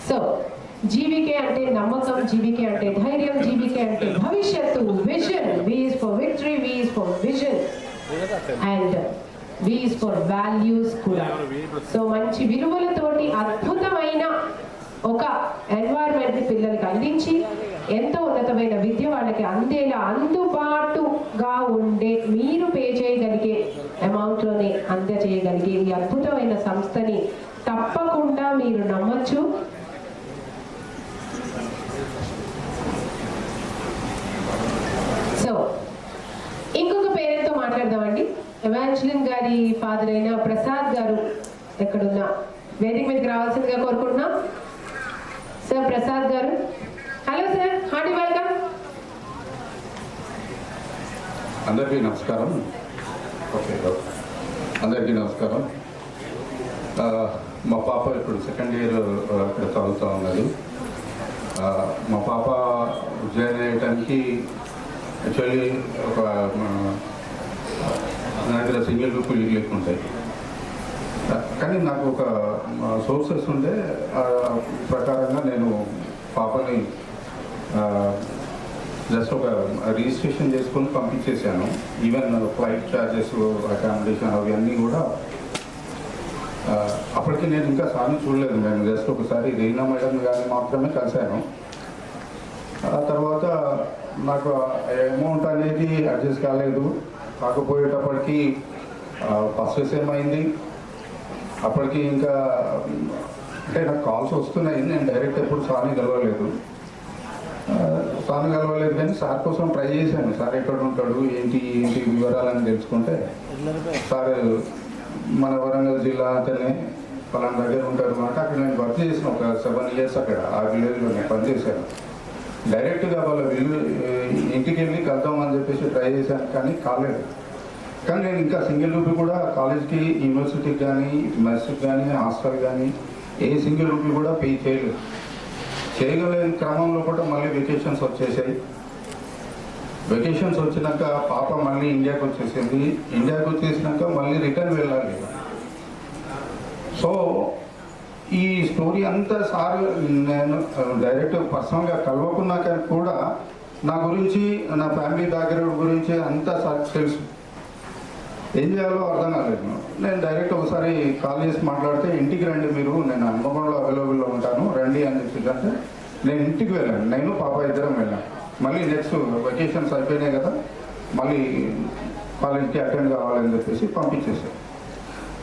So జీవికే అంటే నమ్మకం, జీవికే అంటే ధైర్యం, జీవికే అంటే భవిష్యత్తు, vision. V is for victory, V is for vision and V is for values కూడా. సో మంచి విలువలతోటి అద్భుతమైన ఒక ఎన్వైరన్మెంట్ ని పిల్లలకి అందించి ఎంతో ఉన్నతమైన విద్య వాళ్ళకి అందేలా అందుబాటుగా ఉండే, మీరు పే చేయగలిగే అమౌంట్ లోనే అందజేయగలిగే ఈ అద్భుతమైన సంస్థని తప్పకుండా మీరు నమ్మచ్చు. సో ఇంకొక పేరెంట్తో మాట్లాడదామండి. ఎవాంజలిన్ గారి ఫాదర్ అయిన ప్రసాద్ గారు ఎక్కడున్నా వేదిక మీదకి రావాల్సిందిగా కోరుకుంటున్నాం. సార్ ప్రసాద్ గారు, హలో సార్, హార్టీ వెల్కమ్. అందరికీ నమస్కారం. అందరికీ నమస్కారం. మా పాప ఇప్పుడు సెకండ్ ఇయర్ ఇక్కడ చదువుతూ ఉన్నది. మా పాప జాయిన్ అయ్యడానికి యాక్చువల్లీ ఒక నా దగ్గర సింగిల్ రూపీలు ఇల్లు ఉంటాయి, కానీ నాకు ఒక సోర్సెస్ ఉండే ప్రకారంగా నేను పాపని జస్ట్ ఒక రిజిస్ట్రేషన్ చేసుకొని పంపించేశాను. ఈవెన్ ఫ్లైట్ ఛార్జెస్, అకామిడేషన్ అవన్నీ కూడా. అప్పటికి నేను ఇంకా సార్ని చూడలేదు, నేను జస్ట్ ఒకసారి రీనా మేడం గారిని మాత్రమే కలిశాను. ఆ తర్వాత నాకు అమౌంట్ అనేది అడ్జస్ట్ కాలేదు. కాకపోయేటప్పటికి ఫస్ట్ విషయం అయింది. అప్పటికి ఇంకా అంటే నాకు కాల్స్ వస్తున్నాయి, నేను డైరెక్ట్ ఎప్పుడు సార్ని కలవలేదు కానీ సార్ కోసం ట్రై చేశాను. సార్ ఎక్కడ ఉంటాడు, ఏంటి వివరాలని తెలుసుకుంటే సార్ మన వరంగల్ జిల్లా అంటేనే పలానా దగ్గర ఉంటారు అంటే అక్కడ నేను వర్క్ చేసిన ఒక 7 years అక్కడ ఆ విలేజ్లో నేను పనిచేశాను. డైరెక్ట్గా వాళ్ళ ఇంటికి వెళ్ళి కలుద్దామని చెప్పేసి ట్రై చేశాను, కానీ కాలేదు. కానీ నేను ఇంకా సింగిల్ రూపీ కూడా కాలేజ్కి, యూనివర్సిటీకి కానీ, మెస్కి కానీ, హాస్టల్ కానీ ఏ సింగిల్ రూపీ కూడా పే చేయలేదు. చేయగలిగిన క్రమంలో కూడా మళ్ళీ వెకేషన్స్ వచ్చేసాయి. వెకేషన్స్ వచ్చినాక పాప మళ్ళీ ఇండియాకి వచ్చేసింది. ఇండియాకి వచ్చేసినాక మళ్ళీ రిటర్న్ వెళ్ళాలి. సో ఈ స్టోరీ అంతా సార్ నేను డైరెక్ట్ పర్సనల్గా కలవకున్నాక కూడా నా గురించి, నా ఫ్యామిలీ బ్యాక్గ్రౌండ్ గురించి అంతా సార్ తెలుసు. ఏం చేయాలో అర్థం కాలేదు. నేను డైరెక్ట్ ఒకసారి కాల్ చేసి మాట్లాడితే, ఇంటికి రండి మీరు, నేను హన్మకొండలో అవైలబుల్లో ఉంటాను రండి అని చెప్పేసి అంటే నేను ఇంటికి వెళ్ళాను. నేను పాప ఇద్దరం వెళ్ళాను. మళ్ళీ నెక్స్ట్ వెకేషన్స్ అయిపోయినాయి కదా, మళ్ళీ కాలేజ్కి అటెండ్ కావాలని చెప్పేసి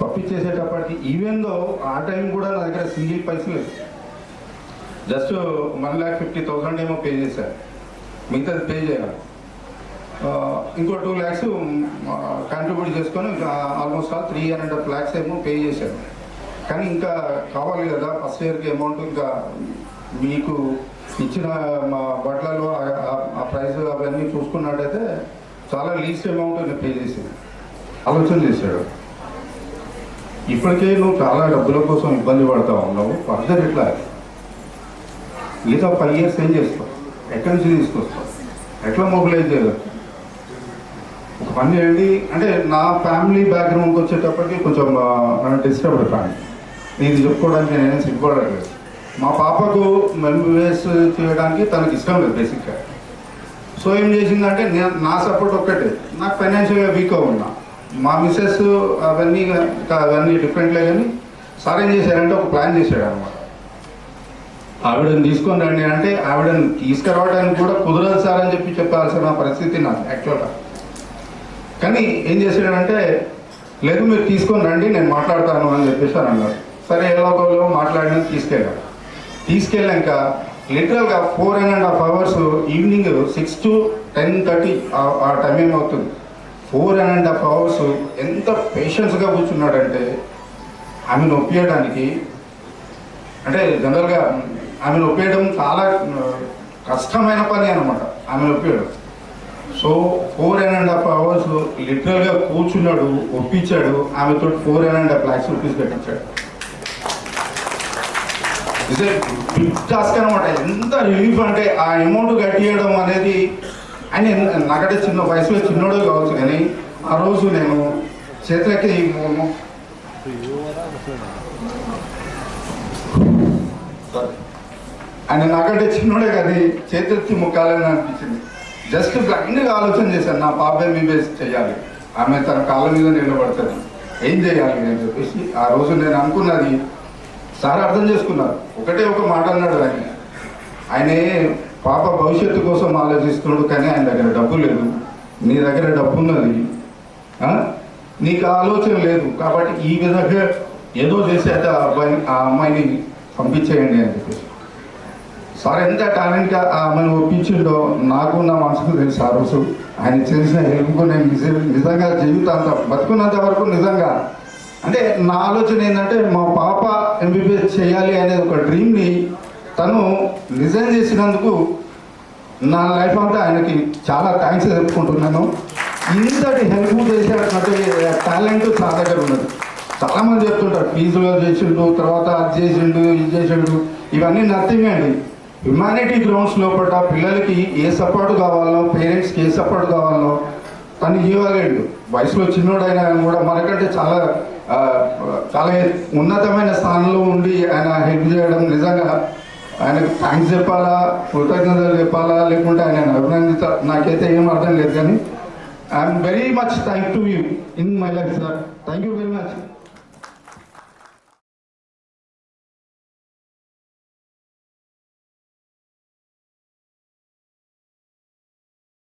పంపించేసేటప్పటికి ఈవెన్ దో ఆ టైం కూడా నా దగ్గర సింగిల్ పైసలు లేదు. జస్ట్ 1,50,000 ఏమో పే చేశాను, మిగతాది పే చేయాలి. ఇంకో 2 lakhs కంట్రిబ్యూట్ చేసుకొని ఆల్మోస్ట్ 3.5 lakhs ఏమో పే చేశాను. కానీ ఇంకా కావాలి కదా ఫస్ట్ ఇయర్కి అమౌంట్. ఇంకా మీకు ఇచ్చిన మా బట్టలలో ఆ ప్రైస్ అవన్నీ చూసుకున్నట్టయితే చాలా లీస్ట్ అమౌంట్ నేను పే చేశాను. ఆలోచన చేశాడు, ఇప్పటికే నువ్వు చాలా డబ్బుల కోసం ఇబ్బంది పడతా ఉన్నావు, ఫర్దర్ ఇట్లా మిగతా 5 years ఏం చేస్తావు, ఎక్కడి నుంచి తీసుకొస్తావు, ఎట్లా మొబిలైజ్ చేయగలరు? ఒక పని చేయండి అంటే నా ఫ్యామిలీ బ్యాక్గ్రౌండ్కి వచ్చేటప్పటికి కొంచెం డిస్టర్బ్డ్ ఫ్యామిలీ, ఇది చెప్పుకోవడానికి నేనేం సిగ్గుపడట్లేదు. మా పాపకు ఎంబీబీఎస్ చేయడానికి తనకి ఇష్టం లేదు బేసిక్గా. సో ఏం చేసిందంటే నా సపోర్ట్ ఒక్కటే, నాకు ఫైనాన్షియల్గా వీక్గా ఉన్నా, మా మిస్సెస్ అవన్నీ డిఫరెంట్లే. కానీ సార్ ఏం చేశారంటే ఒక ప్లాన్ చేశాడు అనమాట. ఆవిడని తీసుకొని రండి అంటే ఆవిడని తీసుకురావడానికి కూడా కుదరదు సార్ అని చెప్పాల్సిన పరిస్థితి నాకు యాక్చువల్గా. కానీ ఏం చేశాడంటే, లేదు మీరు తీసుకొని రండి నేను మాట్లాడతాను అని చెప్పేసి అని అన్నారు. సరే ఎలాగో మాట్లాడిన తీసుకెళ్ళాక లిటరల్గా 4.5 hours ఈవినింగ్ 6 to 10:30 ఆ టైం ఏమవుతుంది. 4.5 hours ఎంత పేషెన్స్గా కూర్చున్నాడంటే ఆమెను ఒప్పియడానికి. అంటే జనరల్గా ఆమెను ఒప్పియడం చాలా కష్టమైన పని అనమాట, ఆమెను ఒప్పియడం. సో 4.5 hours లిటరల్గా కూర్చున్నాడు, ఒప్పించాడు. ఆమెతో 4.5 lakhs rupees పెట్టించాడు. ఇదే బిగ్ టాస్క్ అనమాట. ఎంత రిలీఫ్ అంటే ఆ అమౌంట్ కట్టియడం అనేది. ఆయన నాకంటే చిన్న వయసులో చిన్నోడు కావచ్చు, కానీ ఆ రోజు నేను చేతులకి ఆయన నాకంటే చిన్నోడే కానీ చేతులెత్తి ముక్కాలని అనిపించింది. జస్ట్ బ్లైండ్గా ఆలోచన చేశాను, నా పాప MBBS చేయాలి, ఆమె తన కాళ్ళ మీద నిలబడుతుంది, ఏం చేయాలి అని చెప్పేసి ఆ రోజు నేను అనుకున్నది సార్ అర్థం చేసుకున్నారు. ఒకటే ఒక మాట అన్నాడు ఆయనే పాప భవిష్యత్తు కోసం ఆలోచిస్తున్నాడు, కానీ ఆయన దగ్గర డబ్బు లేదు, నీ దగ్గర డబ్బు ఉన్నది, నీకు ఆలోచన లేదు, కాబట్టి ఈ విధంగా ఏదో చేసి అయితే ఆ అమ్మాయిని పంపించేయండి అని చెప్పేసి సార్ ఎంత టాలెంట్గా ఆమెను ఒప్పించిండో నాకు నా మనసుకు తెలుసు. ఆ రోజు ఆయన చేసిన హెల్ప్కు నేను నిజంగా జీవితాంతం బతుకున్నంత వరకు నిజంగా అంటే నా ఆలోచన ఏంటంటే మా పాప MBBS చేయాలి అనేది ఒక డ్రీమ్ని తను నిజం చేసినందుకు నా లైఫ్ అంతా ఆయనకి చాలా థ్యాంక్స్ చెప్పుకుంటున్నాను. ఇంతటి హెల్ప్ చేసేటటువంటి టాలెంట్ నా దగ్గర ఉన్నది. చాలామంది చెప్తుంటారు ఫీజులో చేసిండు, తర్వాత అది చేసిండు, ఇది చేసిండు, ఇవన్నీ నథింగ్ అండి. హ్యుమానిటీ గ్రౌండ్స్ లోపల పిల్లలకి ఏ సపోర్ట్ కావాలో, పేరెంట్స్కి ఏ సపోర్ట్ కావాలో తను ఇవ్వలేడు. వయసులో చిన్నోడైనా కూడా మనకంటే చాలా చాలా ఉన్నతమైన స్థానంలో ఉండి ఆయన హెల్ప్ చేయడం నిజంగా ఆయనకు థ్యాంక్స్ చెప్పాలా, కృతజ్ఞతలు చెప్పాలా, లేకుంటే ఆయన అభినందిత నాకైతే ఏం అర్థం లేదు. కానీ I'm very much thank to you in my life sir. Thank you very much.